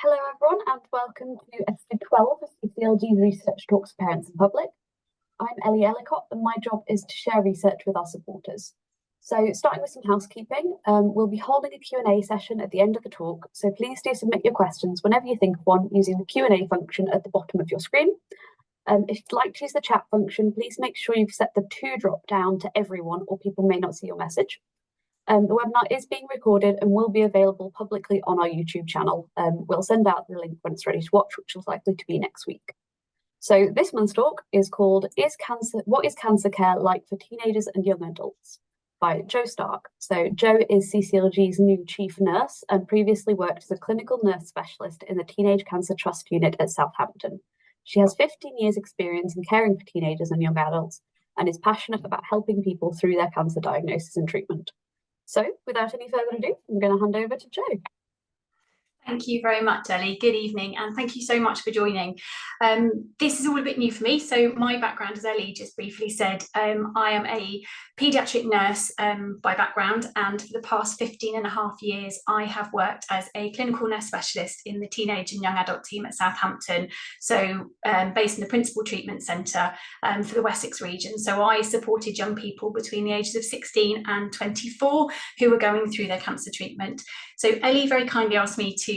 Hello everyone and welcome to episode 12 of CCLG Research Talks for Parents and Public. I'm Ellie Ellicott and my job is to share research with our supporters. So starting with some housekeeping, we'll be holding a Q&A session at the end of the talk, so please do submit your questions whenever you think of one using the Q&A function at the bottom of your screen. If you'd like to use the chat function, please make sure you've set the to drop down to everyone or people may not see your message. The webinar is being recorded and will be available publicly on our YouTube channel. We'll send out the link when it's ready to watch, which is likely to be next week. So this month's talk is called What is Cancer Care Like for Teenagers and Young Adults? By Jo Stark. So Jo is CCLG's new chief nurse and previously worked as a clinical nurse specialist in the Teenage Cancer Trust Unit at Southampton. She has 15 years experience in caring for teenagers and young adults and is passionate about helping people through their cancer diagnosis and treatment. So without any further ado, I'm going to hand over to Jo. Thank you very much, Ellie. Good evening, and thank you so much for joining. This is all a bit new for me. So my background, as Ellie just briefly said, I am a paediatric nurse by background, and for the past 15.5 years, I have worked as a clinical nurse specialist in the teenage and young adult team at Southampton, so based in the Principal Treatment Centre for the Wessex region. So I supported young people between the ages of 16 and 24 who were going through their cancer treatment. So Ellie very kindly asked me to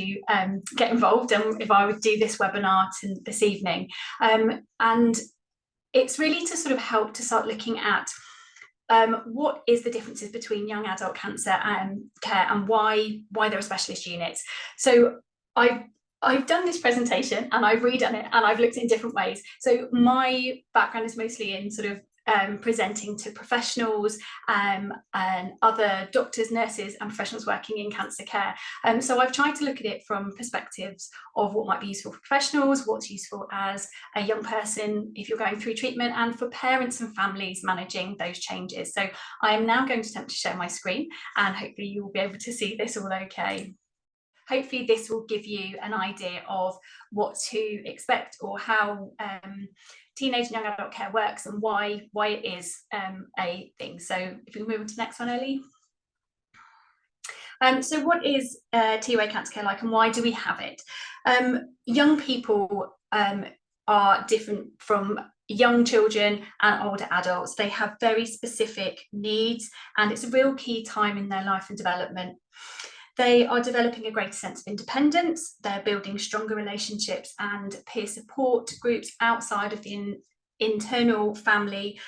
get involved and if I would do this webinar this evening. And it's really to sort of help to start looking at what is the differences between young adult cancer care and why there are specialist units. So I've done this presentation and I've redone it and I've looked at it in different ways. So my background is mostly in sort of presenting to professionals and other doctors, nurses and professionals working in cancer care. So I've tried to look at it from perspectives of what might be useful for professionals, what's useful as a young person if you're going through treatment, and for parents and families managing those changes. So I am now going to attempt to share my screen and hopefully you will be able to see this all okay. Hopefully this will give you an idea of what to expect or how teenage and young adult care works and why it is a thing. So if we move on to the next one, Ellie. So what is TOA cancer care like and why do we have it? Young people are different from young children and older adults. They have very specific needs and it's a real key time in their life and development. They are developing a greater sense of independence, they're building stronger relationships and peer support groups outside of the internal family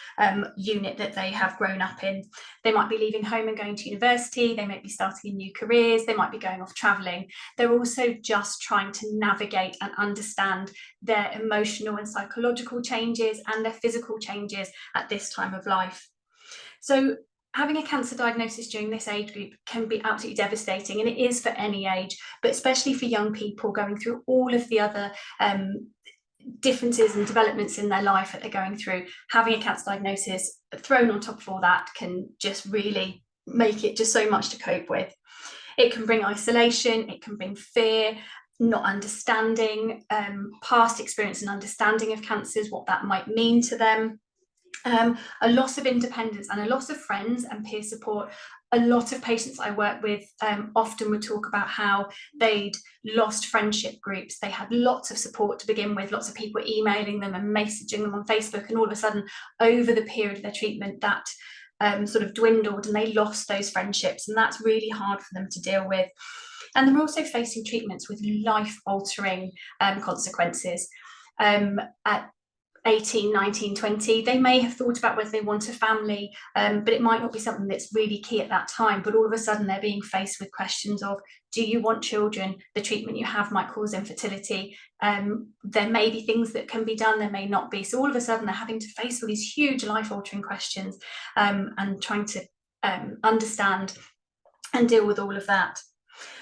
unit that they have grown up in. They might be leaving home and going to university, they might be starting in new careers, they might be going off travelling. They're also just trying to navigate and understand their emotional and psychological changes and their physical changes at this time of life. So having a cancer diagnosis during this age group can be absolutely devastating, and it is for any age, but especially for young people going through all of the other differences and developments in their life that they're going through. Having a cancer diagnosis thrown on top of all that can just really make it just so much to cope with. It can bring isolation, it can bring fear, not understanding past experience and understanding of cancers, what that might mean to them. A loss of independence and a loss of friends and peer support. A lot of patients I work with often would talk about how they'd lost friendship groups. They had lots of support to begin with, lots of people emailing them and messaging them on Facebook, and all of a sudden over the period of their treatment that sort of dwindled and they lost those friendships, and that's really hard for them to deal with. And they're also facing treatments with life-altering consequences. At 18, 19, 20, they may have thought about whether they want a family, but it might not be something that's really key at that time. But all of a sudden they're being faced with questions of, do you want children? The treatment you have might cause infertility. There may be things that can be done, there may not be. So all of a sudden they're having to face all these huge life-altering questions and trying to understand and deal with all of that.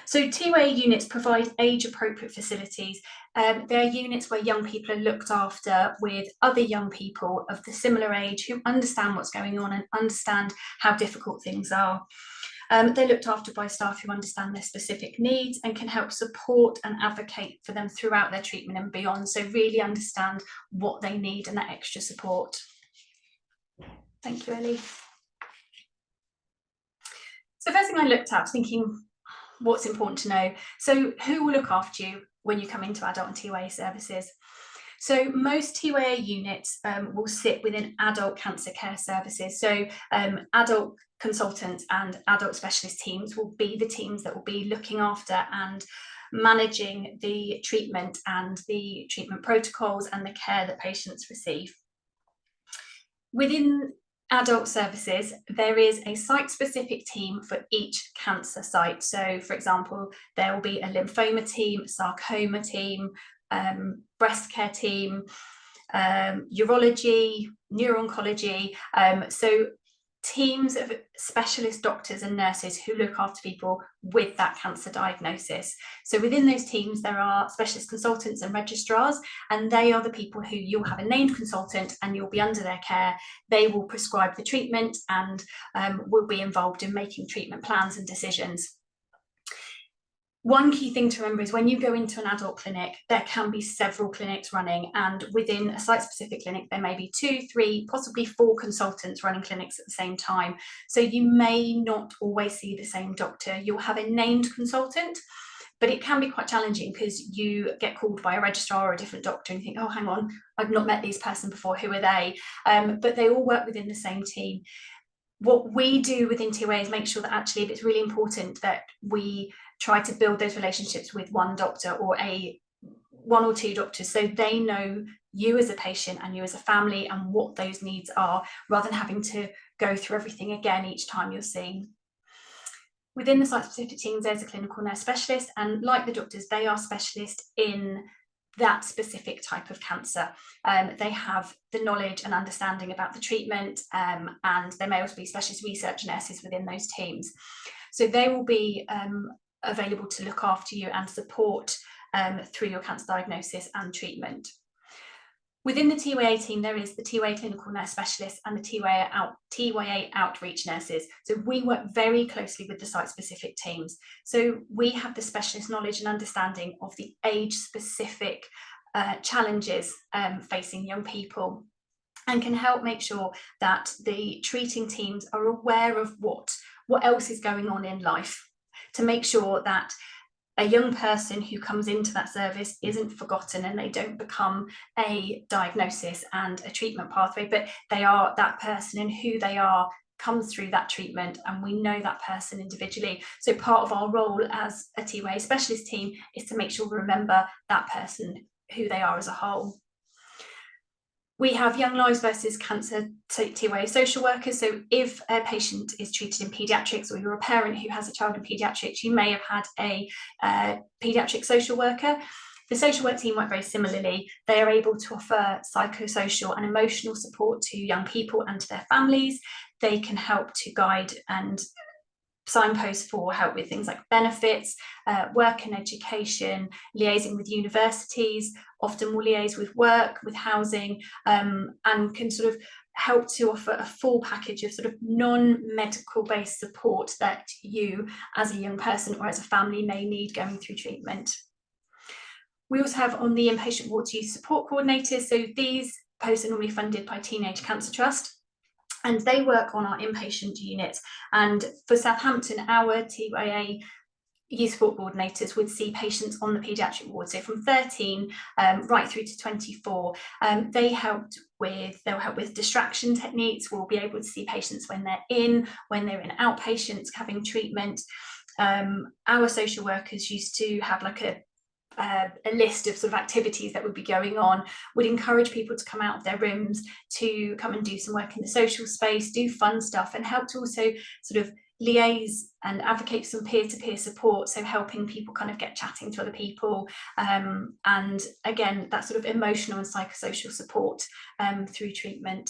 So TOA units provide age-appropriate facilities. They're units where young people are looked after with other young people of the similar age who understand what's going on and understand how difficult things are. They're looked after by staff who understand their specific needs and can help support and advocate for them throughout their treatment and beyond. So really understand what they need and that extra support. Thank you, Ellie. So first thing I looked at was thinking, what's important to know? So who will look after you when you come into adult and TYA services. So most TYA units will sit within adult cancer care services. So adult consultants and adult specialist teams will be the teams that will be looking after and managing the treatment and the treatment protocols and the care that patients receive. Within adult services, there is a site-specific team for each cancer site. So, for example, there will be a lymphoma team, sarcoma team, breast care team, urology, neuro-oncology. So teams of specialist doctors and nurses who look after people with that cancer diagnosis. So within those teams, there are specialist consultants and registrars, and they are the people who you'll have a named consultant and you'll be under their care. They will prescribe the treatment and will be involved in making treatment plans and decisions. One key thing to remember is when you go into an adult clinic, there can be several clinics running, and within a site-specific clinic, there may be 2, 3, possibly 4 consultants running clinics at the same time. So you may not always see the same doctor. You'll have a named consultant, but it can be quite challenging because you get called by a registrar or a different doctor and you think, oh, hang on, I've not met this person before, who are they? But they all work within the same team. What we do within TYA is make sure that actually it's really important that we try to build those relationships with one doctor or one or two doctors, so they know you as a patient and you as a family and what those needs are, rather than having to go through everything again each time you're seen. Within the site-specific teams, there's a clinical nurse specialist, and like the doctors, they are specialists in that specific type of cancer. They have the knowledge and understanding about the treatment, and there may also be specialist research nurses within those teams. So they will be available to look after you and support through your cancer diagnosis and treatment. Within the TYA team, there is the TYA clinical nurse specialist and the TYA outreach nurses. So we work very closely with the site-specific teams. So we have the specialist knowledge and understanding of the age-specific challenges facing young people, and can help make sure that the treating teams are aware of what else is going on in life, to make sure that a young person who comes into that service isn't forgotten and they don't become a diagnosis and a treatment pathway, but they are that person, and who they are comes through that treatment, and we know that person individually. So part of our role as a TYA specialist team is to make sure we remember that person, who they are as a whole. We have Young Lives versus Cancer TYA social workers. So if a patient is treated in paediatrics, or you're a parent who has a child in paediatrics, you may have had a paediatric social worker. The social work team work very similarly. They are able to offer psychosocial and emotional support to young people and to their families. They can help to guide and signposts for help with things like benefits, work and education, liaising with universities, often will liaise with work, with housing, and can sort of help to offer a full package of sort of non-medical based support that you as a young person or as a family may need going through treatment. We also have on the inpatient wards youth support coordinators. So these posts are normally funded by Teenage Cancer Trust, and they work on our inpatient units. And for Southampton, our TYA youth support coordinators would see patients on the paediatric ward, so from 13 right through to 24. They'll help with distraction techniques. We'll be able to see patients when they're in outpatients having treatment. Our social workers used to have like a list of sort of activities that would be going on, would encourage people to come out of their rooms to come and do some work in the social space, do fun stuff, and help to also sort of liaise and advocate some peer-to-peer support, so helping people kind of get chatting to other people, and again that sort of emotional and psychosocial support through treatment.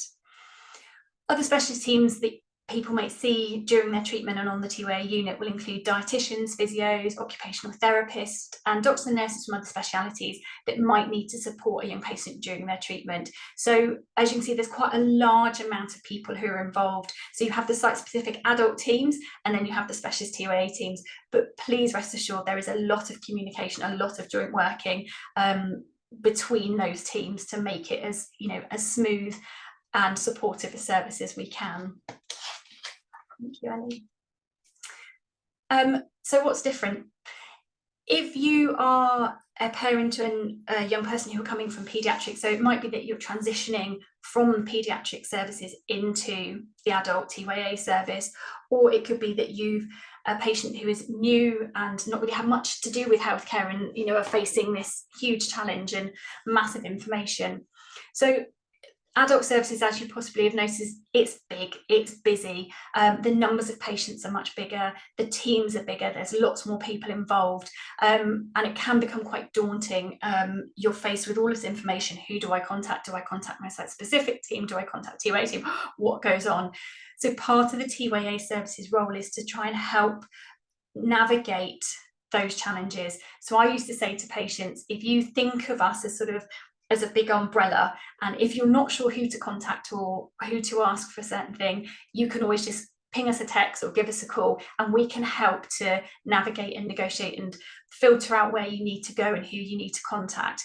Other specialist teams that people might see during their treatment and on the TYA unit will include dietitians, physios, occupational therapists, and doctors and nurses from other specialities that might need to support a young patient during their treatment. So as you can see, there's quite a large amount of people who are involved. So you have the site-specific adult teams, and then you have the specialist TYA teams. But please rest assured there is a lot of communication, a lot of joint working between those teams to make it as smooth and supportive a service as we can. Thank you, Ellie. So what's different? If you are a parent and a young person who are coming from paediatrics. So it might be that you're transitioning from paediatric services into the adult TYA service, or it could be that you've a patient who is new and not really have much to do with healthcare and, you know, are facing this huge challenge and massive information. So adult services, as you possibly have noticed, it's big, it's busy. The numbers of patients are much bigger, the teams are bigger, there's lots more people involved, and it can become quite daunting. You're faced with all this information. Who do I contact? Do I contact my site-specific team? Do I contact TYA team? What goes on? So part of the TYA services role is to try and help navigate those challenges. So I used to say to patients, if you think of us as sort of as a big umbrella, and if you're not sure who to contact or who to ask for a certain thing, you can always just ping us a text or give us a call, and we can help to navigate and negotiate and filter out where you need to go and who you need to contact.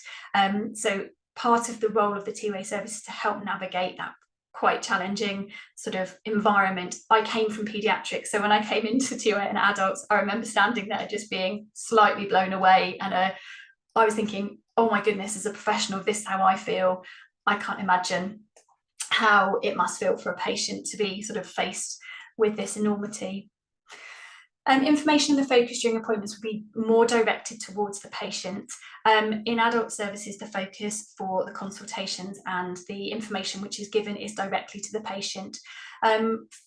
So part of the role of the TYA service is to help navigate that quite challenging sort of environment. I came from paediatrics, so when I came into TYA and adults, I remember standing there just being slightly blown away, and I was thinking, oh my goodness, as a professional, this is how I feel. I can't imagine how it must feel for a patient to be sort of faced with this enormity. Information and the focus during appointments will be more directed towards the patient. In adult services, the focus for the consultations and the information which is given is directly to the patient.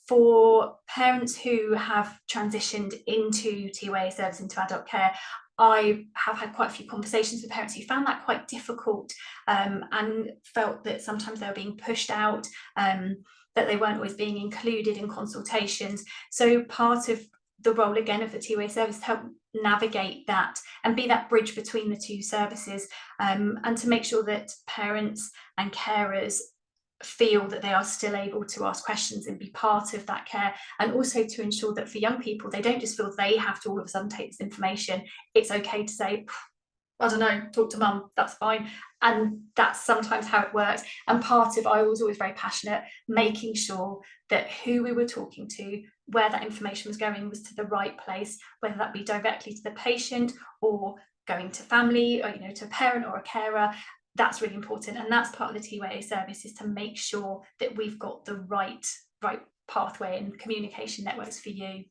For parents who have transitioned into TYA service, into adult care, I have had quite a few conversations with parents who found that quite difficult, and felt that sometimes they were being pushed out, that they weren't always being included in consultations. So part of the role again of the TYA service to help navigate that and be that bridge between the two services, and to make sure that parents and carers feel that they are still able to ask questions and be part of that care, and also to ensure that for young people they don't just feel they have to all of a sudden take this information. It's okay to say, I don't know, talk to mum, that's fine. And that's sometimes how it works. And part of, I was always very passionate, making sure that who we were talking to, where that information was going, was to the right place, whether that be directly to the patient or going to family, or, you know, to a parent or a carer. That's really important. And that's part of the TYA service, is to make sure that we've got the right pathway and communication networks for you.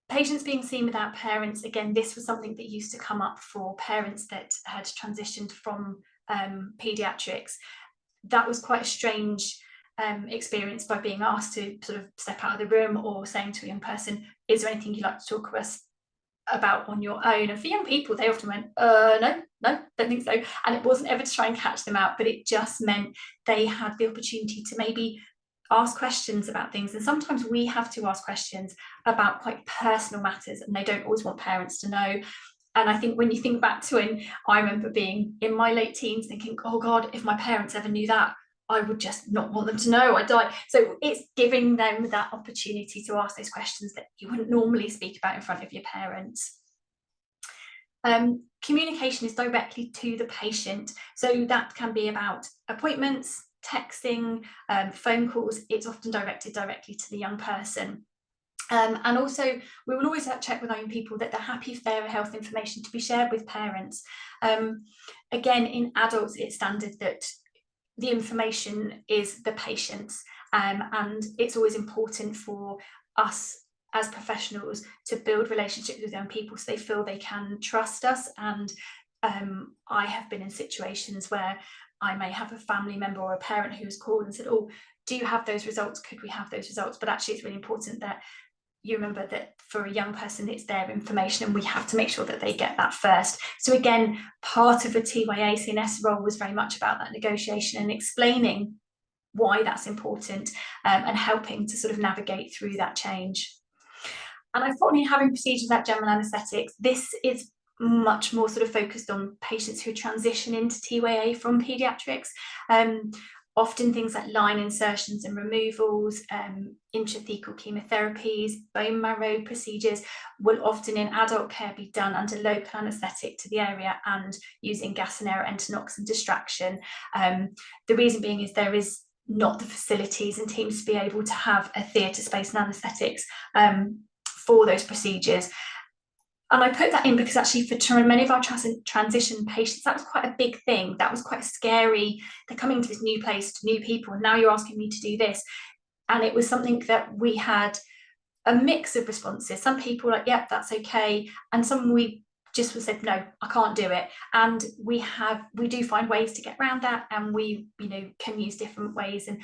Patients being seen without parents, again, this was something that used to come up for parents that had transitioned from paediatrics. That was quite a strange experience, by being asked to sort of step out of the room, or saying to a young person, is there anything you'd like to talk to us about on your own? And for young people, they often went, no, don't think so. And it wasn't ever to try and catch them out, but it just meant they had the opportunity to maybe ask questions about things. And sometimes we have to ask questions about quite personal matters, and they don't always want parents to know. And I think when you think back to when I remember being in my late teens thinking, oh God, if my parents ever knew that, I would just not want them to know, I'd die. So it's giving them that opportunity to ask those questions that you wouldn't normally speak about in front of your parents. Communication is directly to the patient. So that can be about appointments, texting, phone calls. It's often directed directly to the young person. And also, we will always check with our young people that they're happy for their health information to be shared with parents. Again, in adults, it's standard that the information is the patient's, and it's always important for us as professionals to build relationships with young people so they feel they can trust us. And I have been in situations where I may have a family member or a parent who's called and said, oh, do you have those results? Could we have those results? But actually, it's really important that you remember that for a young person, it's their information, and we have to make sure that they get that first. So again, part of the TYA CNS role was very much about that negotiation and explaining why that's important, and helping to sort of navigate through that change. And unfortunately, having procedures like general anaesthetics, this is much more sort of focused on patients who transition into TYA from paediatrics. Often things like line insertions and removals, intrathecal chemotherapies, bone marrow procedures will often in adult care be done under local anaesthetic to the area and using gas and air enterox and distraction. The reason being is there is not the facilities and teams to be able to have a theatre space and anaesthetics for those procedures. I put that in because actually for many of our transition patients, that was quite a big thing. That was quite scary. They're coming to this new place, to new people, and now you're asking me to do this. And it was something that we had a mix of responses. Some people were like, yep, that's okay. And some we just said, no, I can't do it. And we do find ways to get around that, and we, can use different ways. And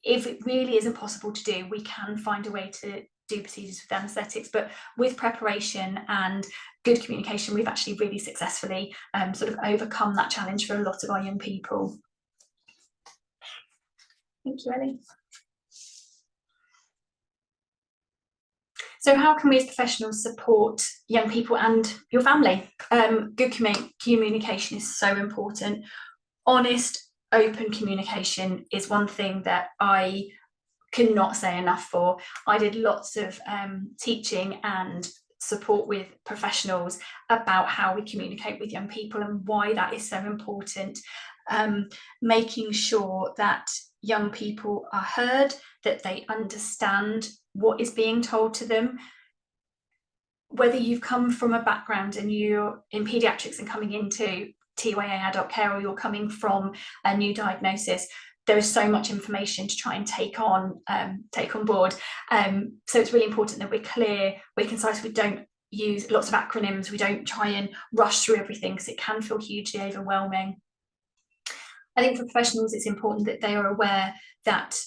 if it really isn't possible to do, we can find a way to do procedures with anaesthetics. But with preparation and good communication, we've actually really successfully sort of overcome that challenge for a lot of our young people. Thank you, Ellie. So how can we as professionals support young people and your family? Good communication is so important. Honest, open communication is one thing that I cannot say enough for. I did lots of teaching and support with professionals about how we communicate with young people and why that is so important. Making sure that young people are heard, that they understand what is being told to them. Whether you've come from a background and you're in paediatrics and coming into TYA adult care, or you're coming from a new diagnosis, there is so much information to try and take on board. So it's really important that we're clear, we're concise, we don't use lots of acronyms, we don't try and rush through everything because it can feel hugely overwhelming. I think for professionals, it's important that they are aware that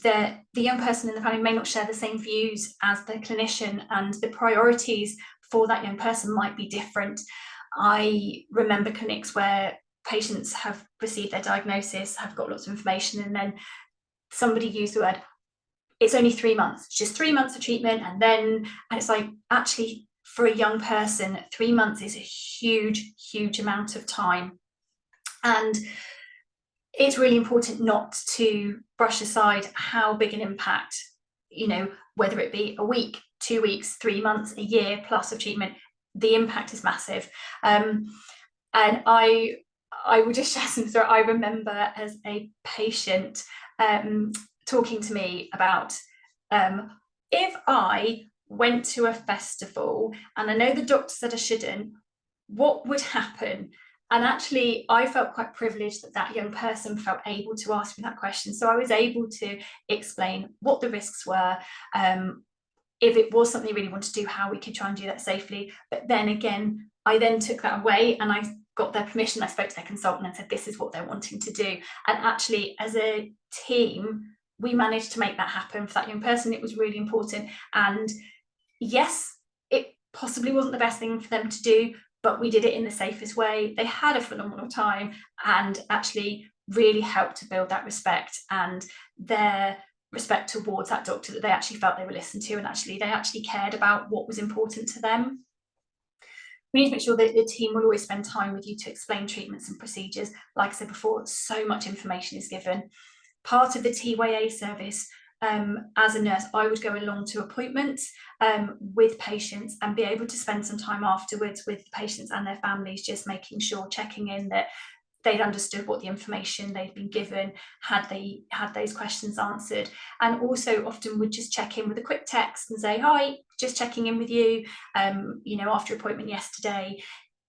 the young person in the family may not share the same views as the clinician, and the priorities for that young person might be different. I remember clinics where patients have received their diagnosis, have got lots of information, and then somebody used the word, it's only 3 months, just 3 months of treatment, and it's like, actually for a young person, 3 months is a huge amount of time. And it's really important not to brush aside how big an impact, whether it be a week, 2 weeks, 3 months, a year plus of treatment, the impact is massive. And I will just share some story. I remember as a patient talking to me about if I went to a festival and I know the doctor said I shouldn't, what would happen? And actually, I felt quite privileged that that young person felt able to ask me that question. So I was able to explain what the risks were, if it was something we really wanted to do, how we could try and do that safely. But then again, I then took that away and I got their permission. I spoke to their consultant and said, this is what they're wanting to do. And actually, as a team, we managed to make that happen for that young person. It was really important. And yes, it possibly wasn't the best thing for them to do, but we did it in the safest way. They had a phenomenal time and actually really helped to build that respect and their respect towards that doctor, that they actually felt they were listened to, and actually they actually cared about what was important to them. We need to make sure that the team will always spend time with you to explain treatments and procedures. Like I said before, so much information is given. Part of the TYA service, as a nurse, I would go along to appointments with patients and be able to spend some time afterwards with patients and their families, just making sure, checking in that they'd understood what the information they'd been given, had they had those questions answered, and also often would just check in with a quick text and say, hi, just checking in with you, after appointment yesterday,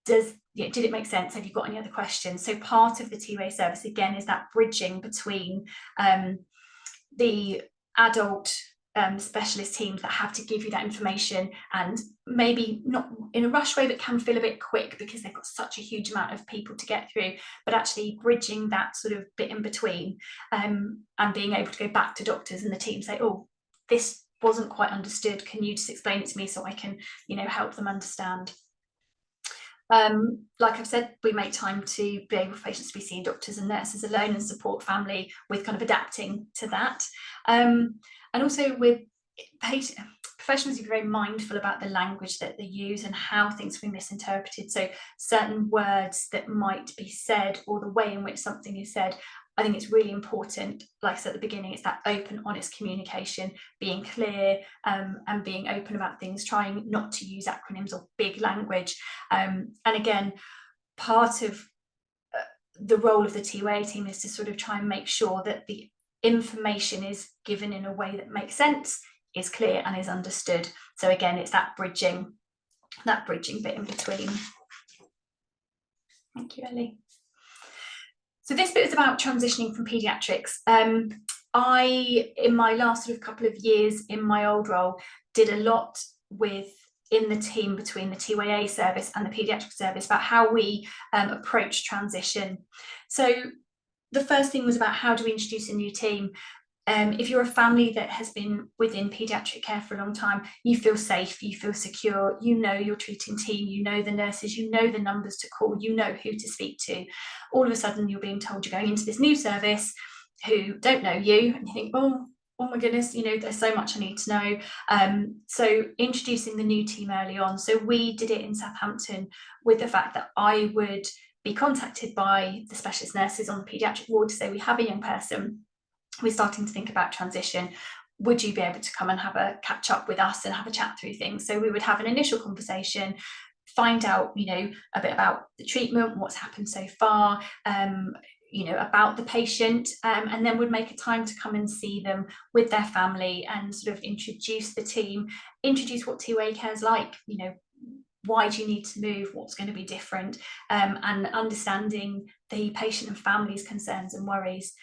did it make sense? Have you got any other questions? So part of the TYA service, again, is that bridging between the adult specialist teams that have to give you that information, and maybe not in a rush way, but can feel a bit quick because they've got such a huge amount of people to get through, but actually bridging that sort of bit in between, and being able to go back to doctors and the team, say, oh, this wasn't quite understood, can you just explain it to me so I can help them understand. Like I've said, we make time to be able for patients to be seeing doctors and nurses alone and support family with kind of adapting to that. And also with professionals, are very mindful about the language that they use and how things can be misinterpreted. So certain words that might be said or the way in which something is said, I think it's really important, like I said at the beginning, it's that open, honest communication, being clear and being open about things, trying not to use acronyms or big language. And again, part of the role of the TYA team is to sort of try and make sure that the information is given in a way that makes sense, is clear and is understood. So again, it's that bridging. that bridging bit in between. Thank you, Ellie. So this bit is about transitioning from paediatrics. I, in my last sort of couple of years in my old role, did a lot in the team between the TYA service and the paediatric service about how we approach transition. So the first thing was about how do we introduce a new team. If you're a family that has been within paediatric care for a long time, you feel safe, you feel secure, you know your treating team, you know the nurses, you know the numbers to call, you know who to speak to. All of a sudden you're being told you're going into this new service who don't know you, and you think, oh my goodness, you know, there's so much I need to know. So introducing the new team early on. So we did it in Southampton with the fact that I would be contacted by the specialist nurses on the paediatric ward to say, we have a young person, we're starting to think about transition, would you be able to come and have a catch up with us and have a chat through things? So we would have an initial conversation, find out, you know, a bit about the treatment, what's happened so far, you know, about the patient, and then would make a time to come and see them with their family and sort of introduce the team, introduce what TYA care is like, you know, why do you need to move, what's going to be different, and understanding the patient and family's concerns and worries.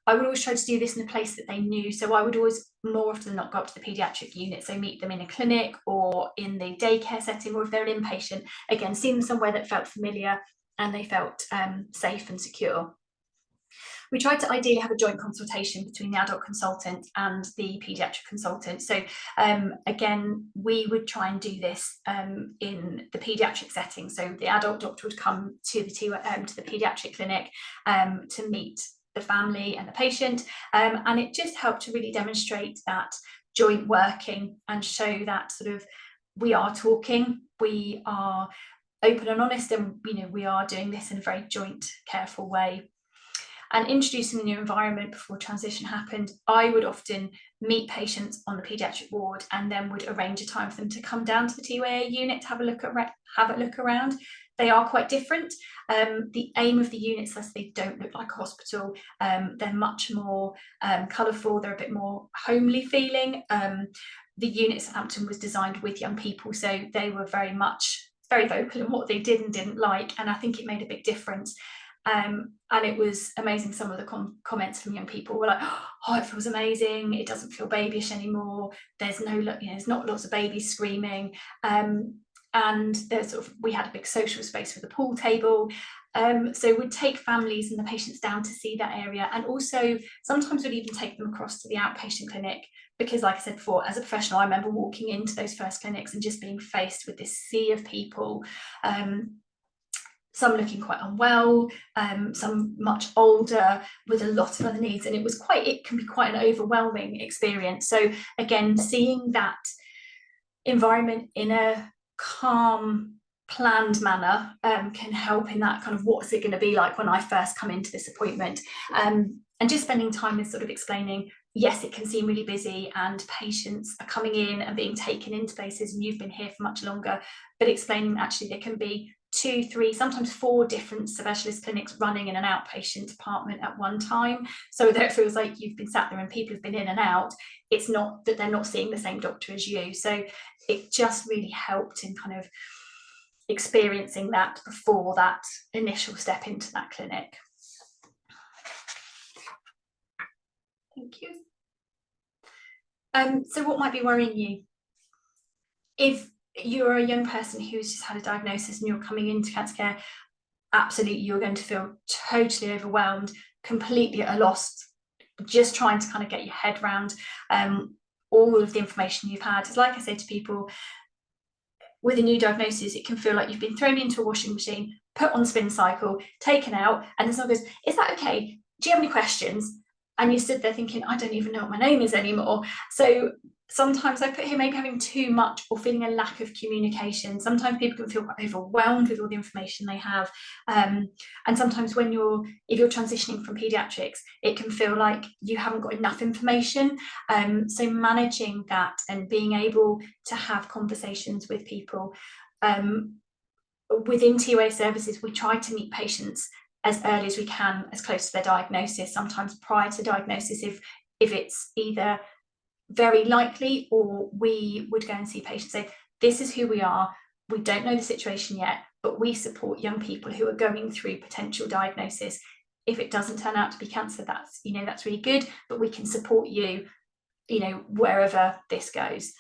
I would always try to do this in a place that they knew. So I would always, more often than not, go up to the paediatric unit. So meet them in a clinic or in the daycare setting, or if they're an inpatient, again, see them somewhere that felt familiar and they felt safe and secure. We tried to ideally have a joint consultation between the adult consultant and the paediatric consultant. So again, we would try and do this in the paediatric setting. So the adult doctor would come to the paediatric clinic to meet the family and the patient, and it just helped to really demonstrate that joint working and show that sort of we are talking, we are open and honest, and you know, we are doing this in a very joint, careful way. And introducing the new environment before transition happened, I would often meet patients on the paediatric ward and then would arrange a time for them to come down to the TYA unit to have a look around. They are quite different. The aim of the units is they don't look like a hospital. They're much more colourful. They're a bit more homely feeling. The unit at Southampton was designed with young people, so they were very vocal in what they did and didn't like, and I think it made a big difference. And it was amazing. Some of the comments from young people were like, oh, it feels amazing, it doesn't feel babyish anymore, there's no, you know, there's not lots of babies screaming, and there's sort of, we had a big social space with a pool table, so we'd take families and the patients down to see that area, and also sometimes we'd even take them across to the outpatient clinic, because like I said before, as a professional, I remember walking into those first clinics and just being faced with this sea of people, some looking quite unwell, some much older with a lot of other needs, and it can be quite an overwhelming experience. So again, seeing that environment in a calm, planned manner can help in that kind of, what's it going to be like when I first come into this appointment, and just spending time with sort of explaining, yes, it can seem really busy and patients are coming in and being taken into places and you've been here for much longer, but explaining that actually there can be 2, 3, sometimes 4 different specialist clinics running in an outpatient department at one time, so that it feels like you've been sat there and people have been in and out. It's not that they're not seeing the same doctor as you. So it just really helped in kind of experiencing that before that initial step into that clinic. Thank you. So what might be worrying you? If you're a young person who's just had a diagnosis and you're coming into cancer care, absolutely you're going to feel totally overwhelmed, completely at a loss, just trying to kind of get your head around all of the information you've had. It's like I say to people, with a new diagnosis, it can feel like you've been thrown into a washing machine, put on spin cycle, taken out, and then someone goes, is that okay? Do you have any questions? And you stood there thinking, I don't even know what my name is anymore. So sometimes I put here maybe having too much or feeling a lack of communication. Sometimes people can feel quite overwhelmed with all the information they have. And sometimes if you're transitioning from paediatrics, it can feel like you haven't got enough information. So managing that and being able to have conversations with people. Within TYA services, we try to meet patients as early as we can, as close to their diagnosis, sometimes prior to diagnosis if it's either very likely, or we would go and see patients, say, this is who we are, we don't know the situation yet, but we support young people who are going through potential diagnosis. If it doesn't turn out to be cancer, that's, you know, that's really good, but we can support you, you know, wherever this goes.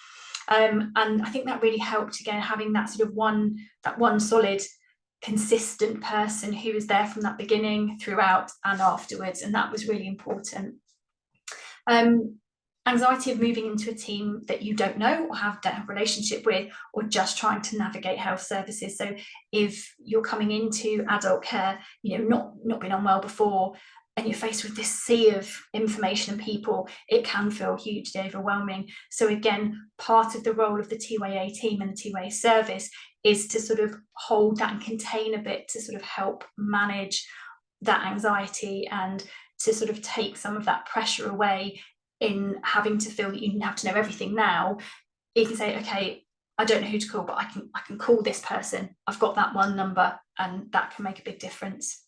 And I think that really helped, again, having that sort of one solid, consistent person who was there from that beginning, throughout, and afterwards, and that was really important. Anxiety of moving into a team that you don't know or don't have a relationship with, or just trying to navigate health services. So if you're coming into adult care, you know, not been unwell before, and you're faced with this sea of information and people, it can feel hugely overwhelming. So again, part of the role of the TYA team and the TYA service is to sort of hold that and contain a bit, to sort of help manage that anxiety and to sort of take some of that pressure away in having to feel that you have to know everything now. You can say, okay, I don't know who to call, but I can call this person. I've got that one number, and that can make a big difference.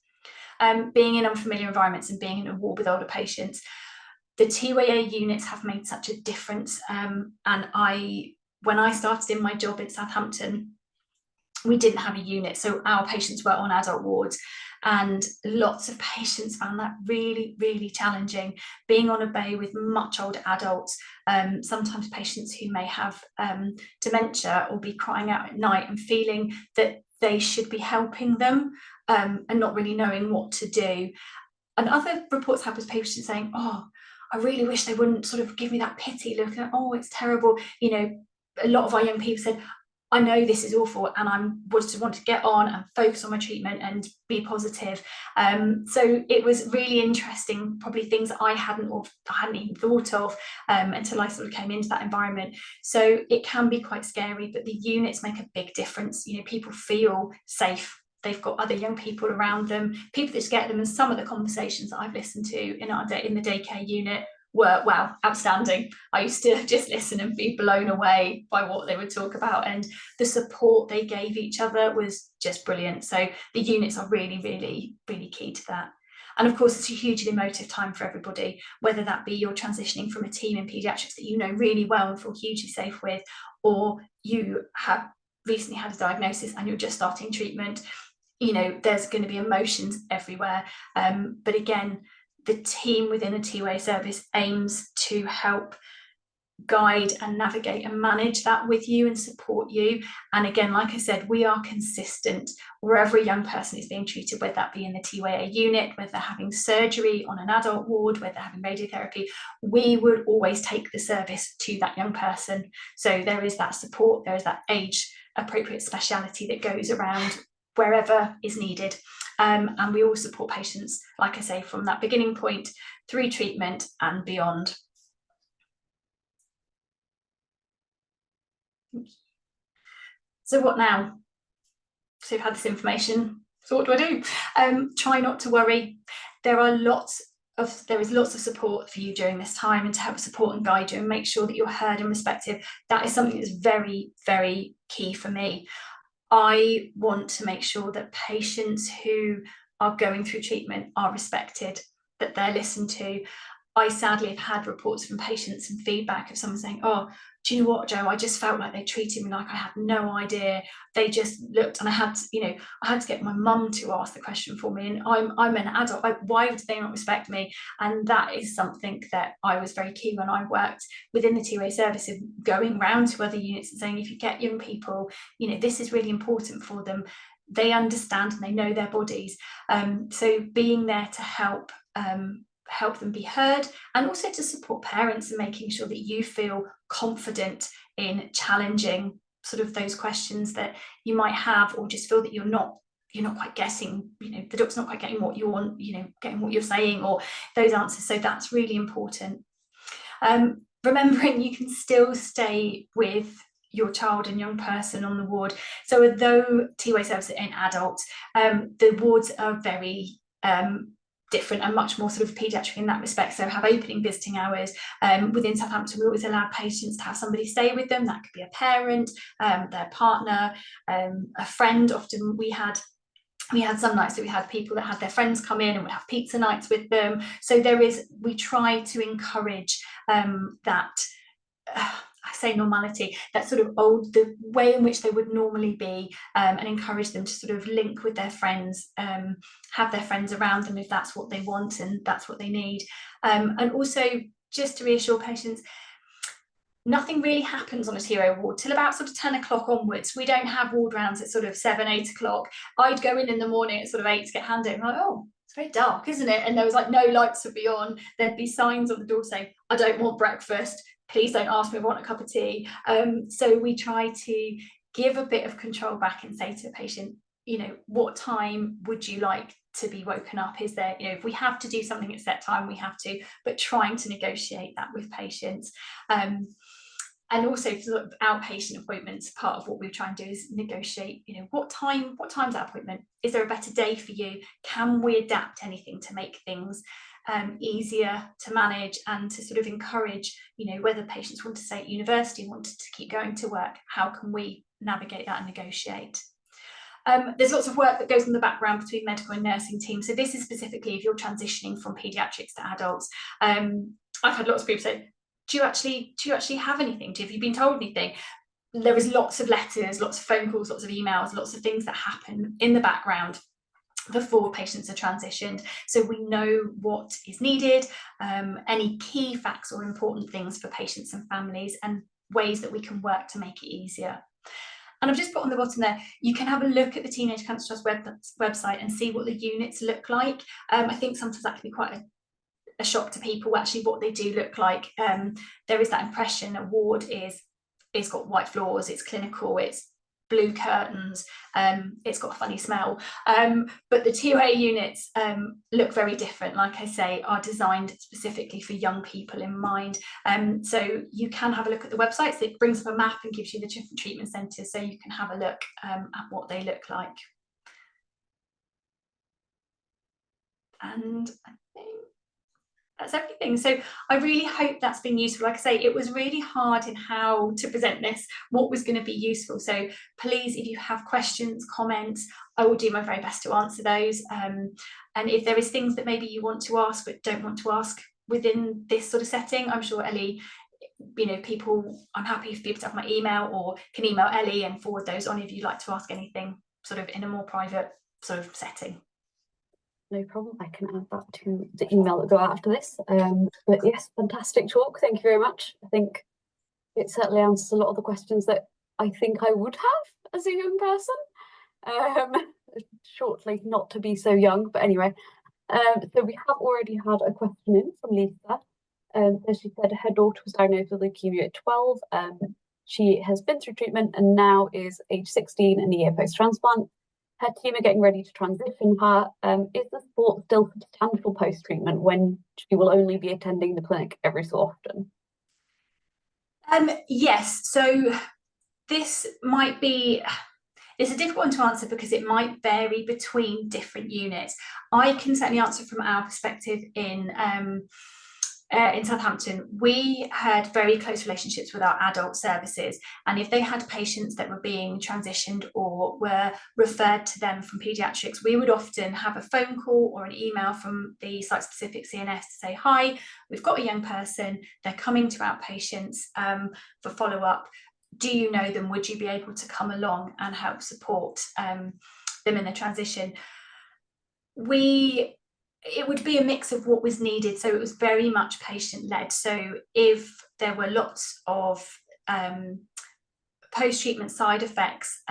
Being in unfamiliar environments and being in a ward with older patients, the TYA units have made such a difference. And when I started in my job in Southampton, we didn't have a unit, so our patients were on adult wards, and lots of patients found that really, really challenging, being on a bay with much older adults, sometimes patients who may have dementia, or be crying out at night and feeling that they should be helping them, and not really knowing what to do. And other reports have was patients saying, oh, I really wish they wouldn't sort of give me that pity look, and oh, it's terrible. You know, a lot of our young people said, I know this is awful, and I just want to get on and focus on my treatment and be positive. So it was really interesting, probably things that I hadn't even thought of until I sort of came into that environment. So it can be quite scary, but the units make a big difference. You know, people feel safe. They've got other young people around them, people that just get them. And some of the conversations that I've listened to in the daycare unit were, wow, outstanding. I used to just listen and be blown away by what they would talk about, and the support they gave each other was just brilliant. So the units are really, really, really key to that. And of course, it's a hugely emotive time for everybody, whether that be you're transitioning from a team in paediatrics that you know really well and feel hugely safe with, or you have recently had a diagnosis and you're just starting treatment. You know, there's going to be emotions everywhere. But again, the team within a TYA service aims to help guide and navigate and manage that with you and support you. And again, like I said, we are consistent wherever a young person is being treated, whether that be in the TYA unit, whether they're having surgery on an adult ward, whether they're having radiotherapy. We would always take the service to that young person. So there is that support, there is that age appropriate speciality that goes around wherever is needed. And we all support patients, like I say, from that beginning point through treatment and beyond. So what now? So you've had this information, so what do I do? Try not to worry. There is lots of support for you during this time, and to help support and guide you and make sure that you're heard and respected. That is something that's very, very key for me. I want to make sure that patients who are going through treatment are respected, that they're listened to. I sadly have had reports from patients and feedback of someone saying, oh, do you know what, Jo, I just felt like they treated me like I had no idea. They just looked, and I had to get my mum to ask the question for me, and I'm an adult. Why would they not respect me? And that is something that I was very keen when I worked within the TYA service, of going round to other units and saying, if you get young people, you know, this is really important for them. They understand and they know their bodies. So being there to help them be heard, and also to support parents and making sure that you feel confident in challenging sort of those questions that you might have, or just feel that you're not quite guessing, you know, the doctor's not quite getting what you want, you know, getting what you're saying, or those answers. So that's really important. Remembering you can still stay with your child and young person on the ward. So although TYA services in adults, the wards are very different and much more sort of paediatric in that respect. So have opening visiting hours. Within Southampton, we always allow patients to have somebody stay with them. That could be a parent, their partner, a friend. Often we had some nights that we had people that had their friends come in, and we'd have pizza nights with them. So we try to encourage that I say normality, that sort of the way in which they would normally be, and encourage them to sort of link with their friends, have their friends around them if that's what they want and that's what they need. And also just to reassure patients, nothing really happens on a TOA ward till about sort of 10 o'clock onwards. We don't have ward rounds at sort of 7, 8 o'clock. I'd go in the morning at sort of 8 to get handed. I'm like, oh, it's very dark, isn't it? And there was like no lights would be on. There'd be signs on the door saying, I don't want breakfast. Please don't ask me if I want a cup of tea. So we try to give a bit of control back and say to the patient, you know, what time would you like to be woken up? Is there, you know, if we have to do something at set time, we have to, but trying to negotiate that with patients. And also sort of outpatient appointments, part of what we try and do is negotiate, you know, what time's that appointment? Is there a better day for you? Can we adapt anything to make things easier to manage and to sort of encourage, you know, whether patients want to stay at university, want to keep going to work, how can we navigate that and negotiate? There's lots of work that goes in the background between medical and nursing teams. So this is specifically if you're transitioning from paediatrics to adults. I've had lots of people say, do you actually have anything? Have you been told anything? There is lots of letters, lots of phone calls, lots of emails, lots of things that happen in the background before patients are transitioned. So we know what is needed, any key facts or important things for patients and families, and ways that we can work to make it easier. And I've just put on the bottom there, you can have a look at the Teenage Cancer Trust website and see what the units look like. I think sometimes that can be quite a shock to people, actually what they do look like. There is that impression a ward is got white floors, it's clinical, it's blue curtains, it's got a funny smell, but the TOA units look very different. Like I say, are designed specifically for young people in mind. So you can have a look at the websites. So it brings up a map and gives you the different treatment centres, so you can have a look at what they look like. And I think that's everything. So I really hope that's been useful. Like I say, it was really hard in how to present this, what was going to be useful. So please, if you have questions, comments, I will do my very best to answer those. And if there is things that maybe you want to ask but don't want to ask within this sort of setting, I'm sure Ellie, you know, I'm happy for people to have my email or can email Ellie and forward those on if you'd like to ask anything sort of in a more private sort of setting. No problem. I can add that to the email that go out after this. But yes, fantastic talk. Thank you very much. I think it certainly answers a lot of the questions that I think I would have as a young person. Shortly, not to be so young, but anyway. So we have already had a question in from Lisa. So she said her daughter was diagnosed with leukemia at 12. She has been through treatment and now is age 16 and a year post-transplant. Her team are getting ready to transition her. Is the support still substantial post-treatment when she will only be attending the clinic every so often? Yes, so this might be, it's a difficult one to answer because it might vary between different units. I can certainly answer from our perspective in Southampton. We had very close relationships with our adult services, and if they had patients that were being transitioned or were referred to them from paediatrics, we would often have a phone call or an email from the site-specific CNS to say, hi, we've got a young person, they're coming to outpatients for follow-up. Do you know them? Would you be able to come along and help support them in the transition? It would be a mix of what was needed, so it was very much patient-led. So if there were lots of post-treatment side effects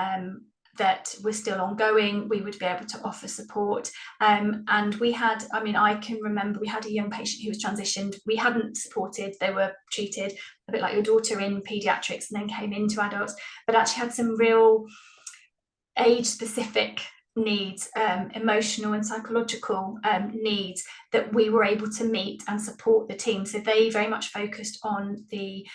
that were still ongoing, we would be able to offer support. And we had, I mean, I can remember we had a young patient who was transitioned. We hadn't supported, they were treated a bit like your daughter in paediatrics and then came into adults, but actually had some real age-specific needs, emotional and psychological needs that we were able to meet and support the team. So they very much focused on the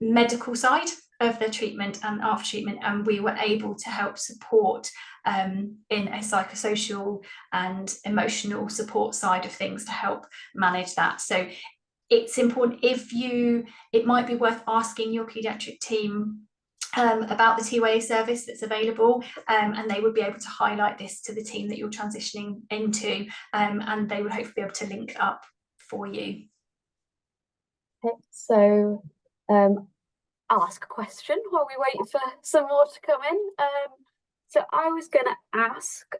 medical side of their treatment and after treatment, and we were able to help support in a psychosocial and emotional support side of things to help manage that. So it's important, it might be worth asking your paediatric team about the TOA service that's available, and they would be able to highlight this to the team that you're transitioning into, and they would hopefully be able to link up for you. Okay, so I'll ask a question while we wait for some more to come in. So I was going to ask,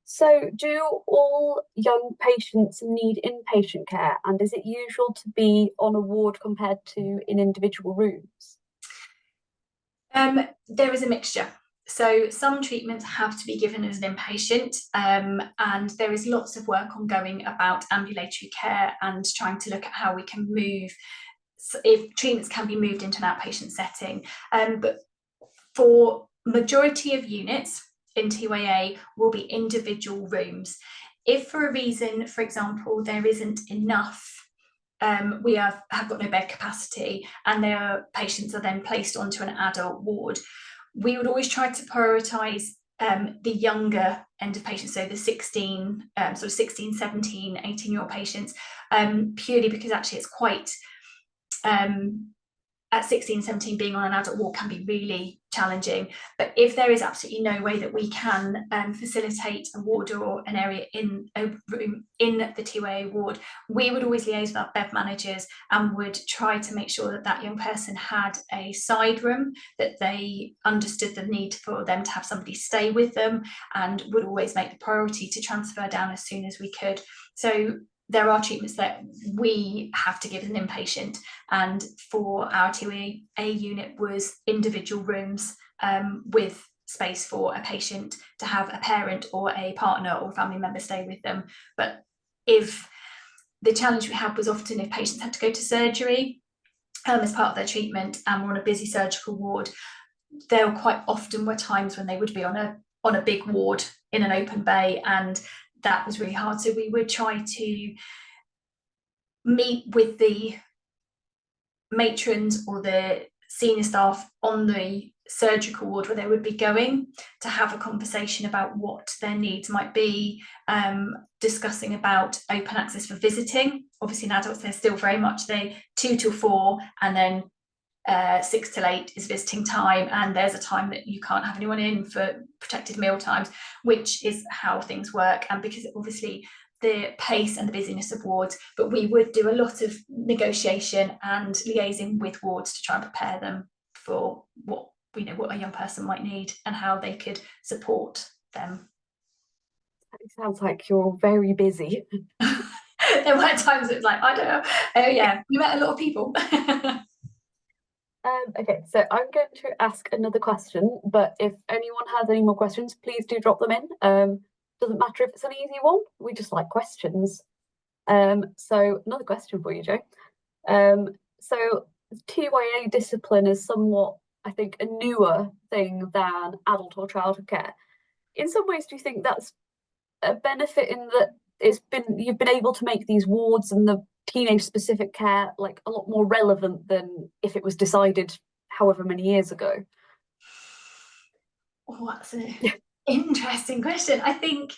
so do all young patients need inpatient care, and is it usual to be on a ward compared to in individual rooms? There is a mixture. So some treatments have to be given as an inpatient, and there is lots of work ongoing about ambulatory care and trying to look at how we can move, if treatments can be moved into an outpatient setting. But for majority of units in TYA will be individual rooms. If for a reason, for example, there isn't enough, we have got no bed capacity and their patients are then placed onto an adult ward, we would always try to prioritise the younger end of patients, so the 16, sort of 16, 17, 18-year-old patients, purely because actually it's quite, at 16, 17, being on an adult ward can be really challenging. But if there is absolutely no way that we can facilitate a ward or an area in a room in the TYA ward, we would always liaise with our bed managers and would try to make sure that that young person had a side room, that they understood the need for them to have somebody stay with them, and would always make the priority to transfer down as soon as we could. So there are treatments that we have to give as an inpatient, and for our TYA unit was individual rooms with space for a patient to have a parent or a partner or family member stay with them. But if the challenge we had was often if patients had to go to surgery as part of their treatment and were on a busy surgical ward, there quite often were times when they would be on a big ward in an open bay, and that was really hard. So we would try to meet with the matrons or the senior staff on the surgical ward where they would be going to have a conversation about what their needs might be, discussing about open access for visiting. Obviously in adults they're still very much 2 till 4, and then 6 till 8 is visiting time, and there's a time that you can't have anyone in for protected meal times, which is how things work. And because obviously the pace and the busyness of wards, but we would do a lot of negotiation and liaising with wards to try and prepare them for what a young person might need and how they could support them. It sounds like you're very busy. There were times it was like, I don't know, oh yeah, we met a lot of people. Okay, so I'm going to ask another question, but if anyone has any more questions, please do drop them in. Doesn't matter if it's an easy one, we just like questions. So another question for you, Jo. So TYA discipline is somewhat, I think, a newer thing than adult or childhood care. In some ways, do you think that's a benefit in that you've been able to make these wards and the teenage specific care like a lot more relevant than if it was decided however many years ago? Oh, that's an interesting question. I think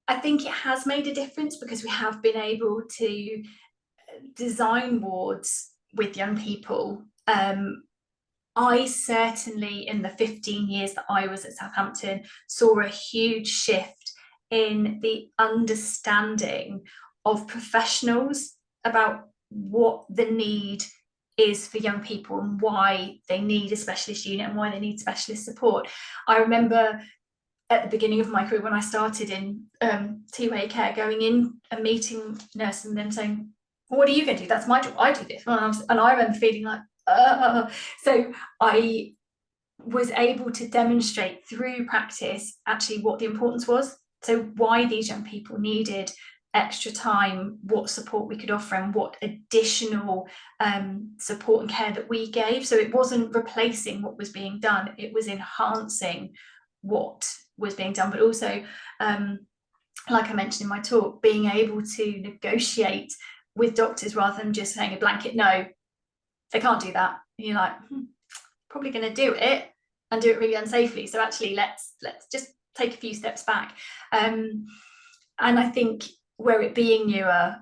it has made a difference because we have been able to design wards with young people. I certainly, in the 15 years that I was at Southampton, saw a huge shift in the understanding of professionals about what the need is for young people and why they need a specialist unit and why they need specialist support. I remember at the beginning of my career when I started in TYA care, going in and meeting nurses and them saying, well, what are you going to do? That's my job. I do this. And I remember feeling like, so I was able to demonstrate through practice actually what the importance was. So why these young people needed extra time, what support we could offer, and what additional support and care that we gave. So it wasn't replacing what was being done, it was enhancing what was being done, but also, like I mentioned in my talk, being able to negotiate with doctors rather than just saying a blanket no, they can't do that. And you're like, probably going to do it and do it really unsafely. So actually, let's just take a few steps back. And I think where it being newer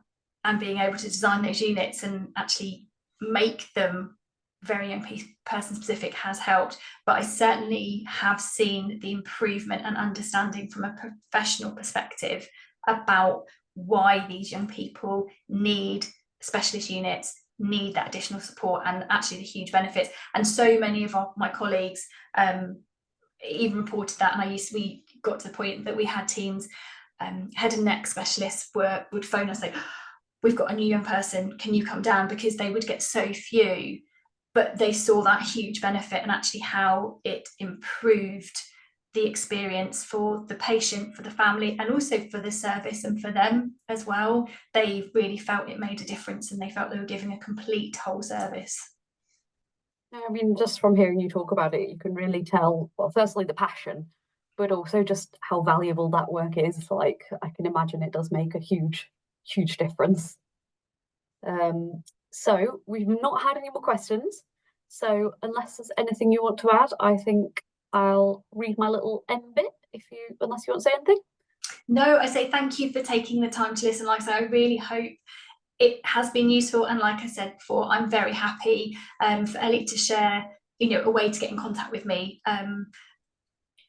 and being able to design those units and actually make them very young person specific has helped. But I certainly have seen the improvement and understanding from a professional perspective about why these young people need specialist units need that additional support, and actually the huge benefits. And so many of my colleagues even reported that, and we got to the point that we had teams, head and neck specialists would phone us like, we've got a new young person, can you come down? Because they would get so few, but they saw that huge benefit and actually how it improved the experience for the patient, for the family, and also for the service and for them as well. They really felt it made a difference, and they felt they were giving a complete whole service. I mean, just from hearing you talk about it, you can really tell, well, firstly, the passion, but also just how valuable that work is. Like, I can imagine it does make a huge, huge difference. So we've not had any more questions. So unless there's anything you want to add, I think I'll read my little end bit, unless you want to say anything. No, I say thank you for taking the time to listen. Like I say, I really hope it has been useful. And like I said before, I'm very happy for Ellie to share, a way to get in contact with me. And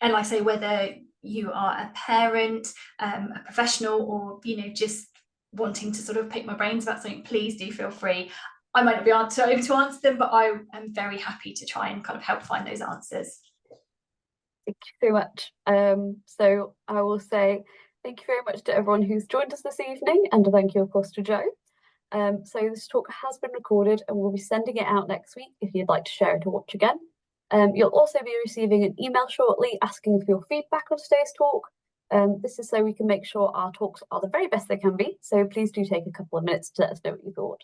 like I say, whether you are a parent, a professional, or, just wanting to sort of pick my brains about something, please do feel free. I might not be able to answer them, but I am very happy to try and kind of help find those answers. Thank you so much. So I will say thank you very much to everyone who's joined us this evening, and thank you, of course, to Jo. So this talk has been recorded, and we'll be sending it out next week if you'd like to share it or watch again. You'll also be receiving an email shortly asking for your feedback on today's talk. This is so we can make sure our talks are the very best they can be. So please do take a couple of minutes to let us know what you thought.